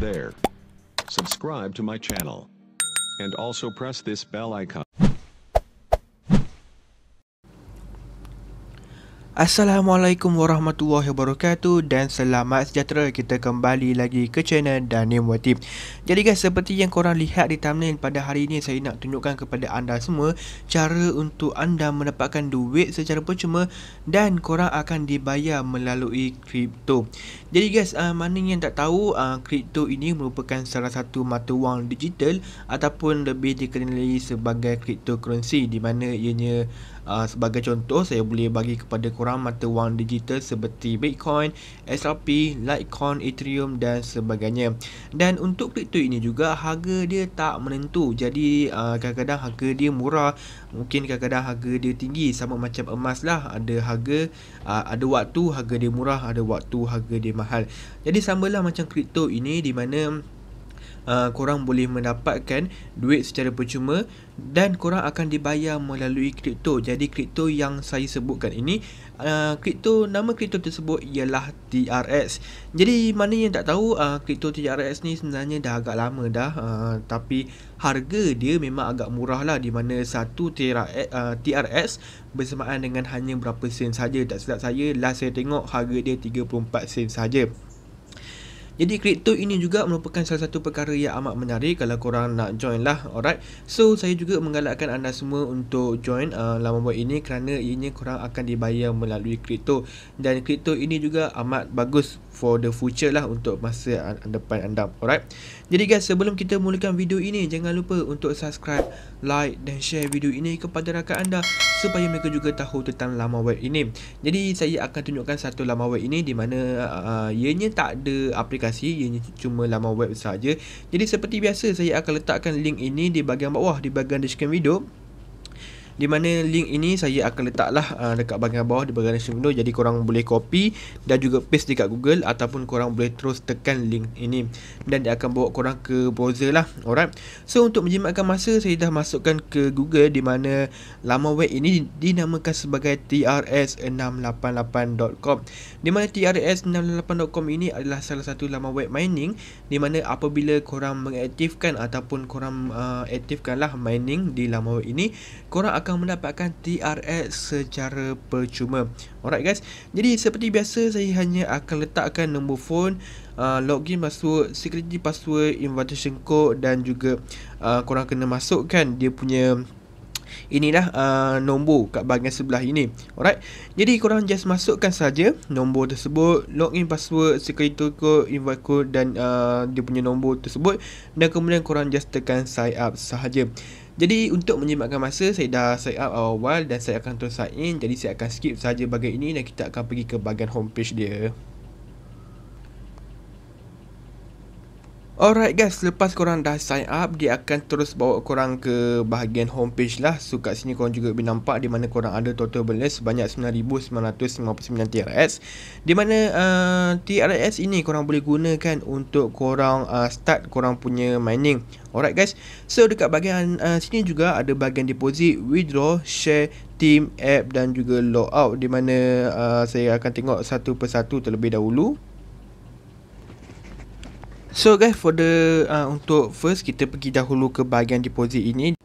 there. Subscribe to my channel. And also press this bell icon. Assalamualaikum warahmatullahi wabarakatuh dan selamat sejahtera. Kita kembali lagi ke channel Daniel Muatib. Jadi guys, seperti yang korang lihat di thumbnail, pada hari ini saya nak tunjukkan kepada anda semua cara untuk anda mendapatkan duit secara percuma dan korang akan dibayar melalui kripto. Jadi guys, mana yang tak tahu, kripto ini merupakan salah satu mata wang digital ataupun lebih dikenali sebagai cryptocurrency, di mana ianya sebagai contoh, saya boleh bagi kepada korang mata wang digital seperti Bitcoin, XRP, Litecoin, Ethereum dan sebagainya. Dan untuk kripto ini juga harga dia tak menentu. Jadi kadang-kadang harga dia murah, mungkin kadang-kadang harga dia tinggi, sama macam emas lah. Ada harga, ada waktu harga dia murah, ada waktu harga dia mahal. Jadi samalah macam kripto ini, di mana korang boleh mendapatkan duit secara percuma dan korang akan dibayar melalui kripto. Jadi kripto yang saya sebutkan ini, nama kripto tersebut ialah TRX. Jadi mana yang tak tahu, kripto TRX ni sebenarnya dah agak lama dah, tapi harga dia memang agak murah lah, di mana satu TRX bersamaan dengan hanya berapa sen saja. Tak silap saya, last saya tengok harga dia 34 sen saja. Jadi kripto ini juga merupakan salah satu perkara yang amat menarik kalau korang nak join lah. Alright, so saya juga menggalakkan anda semua untuk join laman web ini kerana ianya korang akan dibayar melalui kripto. Dan kripto ini juga amat bagus for the future lah, untuk masa depan anda. Alright, jadi guys, sebelum kita mulakan video ini, jangan lupa untuk subscribe, like dan share video ini kepada rakan anda supaya mereka juga tahu tentang laman web ini. Jadi saya akan tunjukkan satu laman web ini, di mana ianya tak ada aplikasi, ianya cuma laman web saja. Jadi seperti biasa, saya akan letakkan link ini di bahagian bawah, di bahagian description video, di mana link ini saya akan letaklah dekat bahagian bawah di bahagian description video. Jadi korang boleh copy dan juga paste dekat Google, ataupun korang boleh terus tekan link ini dan dia akan bawa korang ke browser lah. Alright, so untuk menjimatkan masa, saya dah masukkan ke Google, di mana laman web ini dinamakan sebagai trx688.com. Di mana trx688.com ini adalah salah satu laman web mining, di mana apabila korang mengaktifkan ataupun korang aktifkanlah mining di laman web ini, korang akan mendapatkan TRX secara percuma. Alright guys, jadi seperti biasa, saya hanya akan letakkan nombor phone, login password, security password, invitation code, dan juga korang kena masukkan dia punya inilah nombor kat bahagian sebelah ini. Alright, jadi korang just masukkan saja nombor tersebut, login password, security code, invite code dan dia punya nombor tersebut, dan kemudian korang just tekan sign up sahaja. Jadi untuk menjimatkan masa, saya dah sign up awal dan saya akan terus sign in. Jadi saya akan skip saja bahagian ini dan kita akan pergi ke bahagian homepage dia. Alright guys, lepas korang dah sign up, dia akan terus bawa korang ke bahagian homepage lah. So kat sini korang juga boleh nampak di mana korang ada total balance sebanyak 9,959 TRX, di mana TRX ini korang boleh gunakan untuk korang start korang punya mining. Alright guys, so dekat bahagian sini juga ada bahagian deposit, withdraw, share, team, app dan juga logout, di mana saya akan tengok satu persatu terlebih dahulu. So guys, for the untuk first, kita pergi dahulu ke bahagian deposit ini.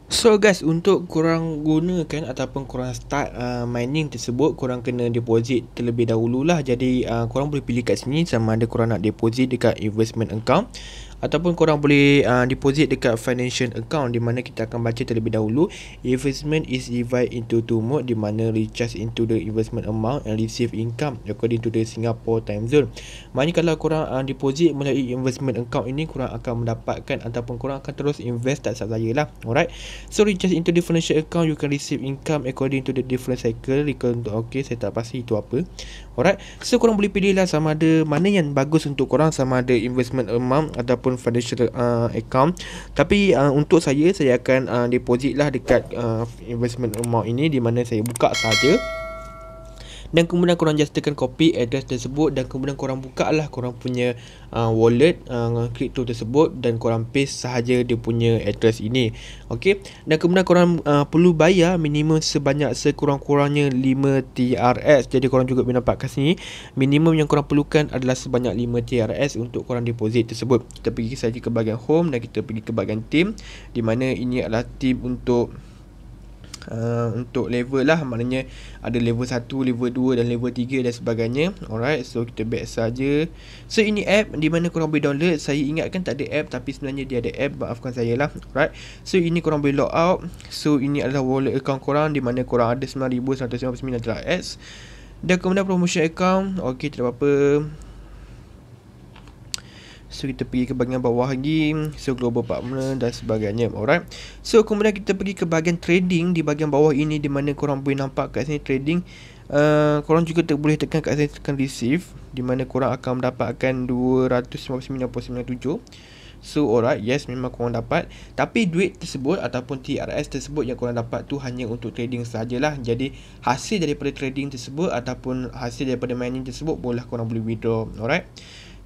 So guys, untuk korang gunakan ataupun korang start mining tersebut, korang kena deposit terlebih dahululah. Jadi korang boleh pilih kat sini sama ada korang nak deposit dekat investment account ataupun korang boleh deposit dekat financial account, di mana kita akan baca terlebih dahulu. Investment is divided into two mode, di mana recharge into the investment amount and receive income according to the Singapore time zone. Maknanya kalau korang deposit melalui investment account ini, korang akan mendapatkan ataupun korang akan terus invest, tak salah saya lah. Alright, so recharge into the financial account, you can receive income according to the different cycle. Okay, saya tak pasti itu apa. Alright, so korang boleh pilih lah sama ada mana yang bagus untuk korang, sama ada investment amount ataupun financial account. Tapi untuk saya akan deposit lah dekat investment amount ini, di mana saya buka saja. Dan kemudian korang just tekan copy address tersebut, dan kemudian korang buka lah korang punya wallet crypto tersebut, dan korang paste sahaja dia punya address ini. Okey, dan kemudian korang perlu bayar minimum sebanyak sekurang-kurangnya 5 TRX. Jadi korang juga boleh nampak kat sini, minimum yang korang perlukan adalah sebanyak 5 TRX untuk korang deposit tersebut. Kita pergi saja ke bahagian home dan kita pergi ke bahagian team, di mana ini adalah team untuk level lah, maknanya ada level 1, level 2 dan level 3 dan sebagainya. Alright, so kita back saja. So ini app di mana korang boleh download. Saya ingatkan tak ada app, tapi sebenarnya dia ada app, maafkan saya lah. Alright, so ini korang boleh log out. So ini adalah wallet account korang, di mana korang ada 9,199 TRX. Dan kemudian promotion account, ok, tidak apa-apa. So kita pergi ke bahagian bawah lagi, so global partner dan sebagainya. Alright, so kemudian kita pergi ke bahagian trading di bahagian bawah ini, di mana korang boleh nampak kat sini trading. Korang juga boleh tekan kat sini, tekan receive, di mana korang akan mendapatkan 299.97. So alright, yes, memang korang dapat. Tapi duit tersebut ataupun TRX tersebut yang korang dapat tu hanya untuk trading sajalah. Jadi hasil daripada trading tersebut ataupun hasil daripada mining tersebut boleh korang boleh withdraw. Alright,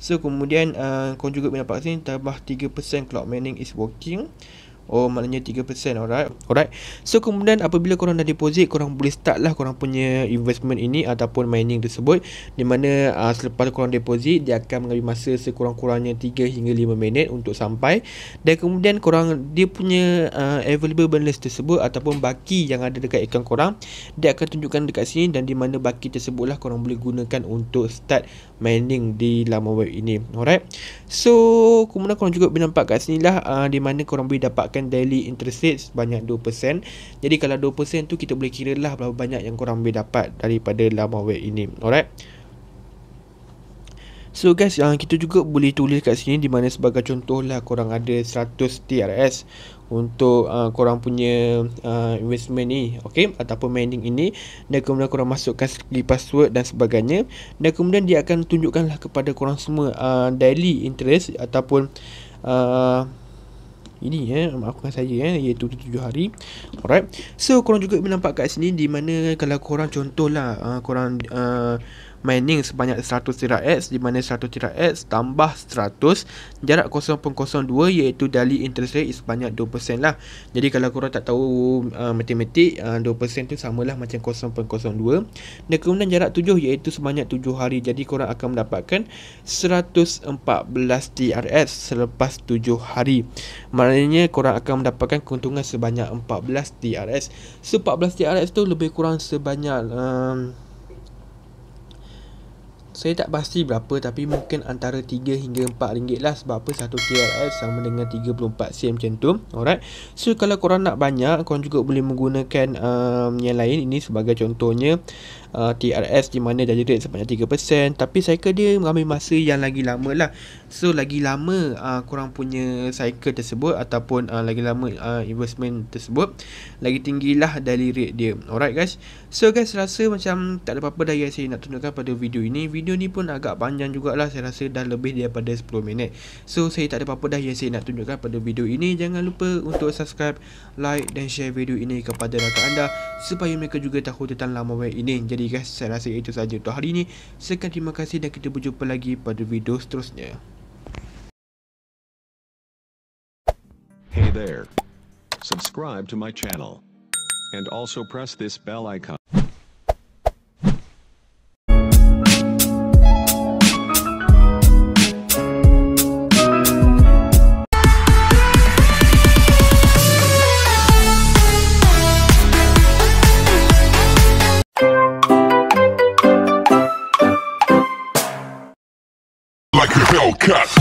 so kemudian korang juga boleh nampak sini, tambah 3% cloud mining is working. Oh, maknanya 3%. Alright, so kemudian apabila korang dah deposit, korang boleh start lah korang punya investment ini ataupun mining tersebut, di mana selepas korang deposit, dia akan mengambil masa sekurang-kurangnya 3 hingga 5 minit untuk sampai. Dan kemudian dia punya available balance tersebut ataupun baki yang ada dekat akaun korang, dia akan tunjukkan dekat sini, dan di mana baki tersebut lah korang boleh gunakan untuk start mining di laman web ini. Alright, so kemudian korang juga boleh nampak kat sini lah, di mana korang boleh dapatkan daily interest rate sebanyak 2%. Jadi kalau 2% tu kita boleh kira lah berapa banyak yang korang boleh dapat daripada laman web ini. Alright, so guys, kita juga boleh tulis kat sini, di mana sebagai contoh lah korang ada 100 TRX untuk korang punya investment ni, okay, ataupun mining ini. Dan kemudian korang masukkan sekali password dan sebagainya, dan kemudian dia akan tunjukkanlah kepada korang semua daily interest ataupun ini maafkan saya iaitu 7 hari. Alright, so korang juga nampak kat sini, di mana kalau korang contohlah korang mining sebanyak 100 TRX, di mana 100 TRX tambah 100 jarak 0.02 iaitu daily interest rate sebanyak 2% lah. Jadi kalau korang tak tahu matematik, 2% tu samalah macam 0.02, dan kemudian jarak 7 iaitu sebanyak 7 hari. Jadi korang akan mendapatkan 114 TRX selepas 7 hari. Maknanya korang akan mendapatkan keuntungan sebanyak 14 TRX. So 14 TRX tu lebih kurang sebanyak saya tak pasti berapa, tapi mungkin antara 3 hingga 4 ringgit lah. Sebab apa, 1 TRX sama dengan 34 sen macam tu. Alright, so kalau korang nak banyak, korang juga boleh menggunakan yang lain. Ini sebagai contohnya TRX, di mana jadi rate sebanyak 3%. Tapi cycle dia mengambil masa yang lagi lama lah. So lagi lama korang punya cycle tersebut ataupun lagi lama investment tersebut, lagi tinggilah daily rate dia. Alright guys, so guys, rasa macam tak ada apa-apa dah yang saya nak tunjukkan pada video ini. Video ni pun agak panjang jugalah, saya rasa dah lebih daripada 10 minit. So saya tak ada apa-apa dah yang saya nak tunjukkan pada video ini. Jangan lupa untuk subscribe, like dan share video ini kepada rakan anda, supaya mereka juga tahu tentang laman web ini. Jadi guys, saya rasa itu sahaja untuk hari ini. Sekian, terima kasih, dan kita berjumpa lagi pada video seterusnya. Hey there. Subscribe to my channel. And also press this bell icon. Like a Hellcat.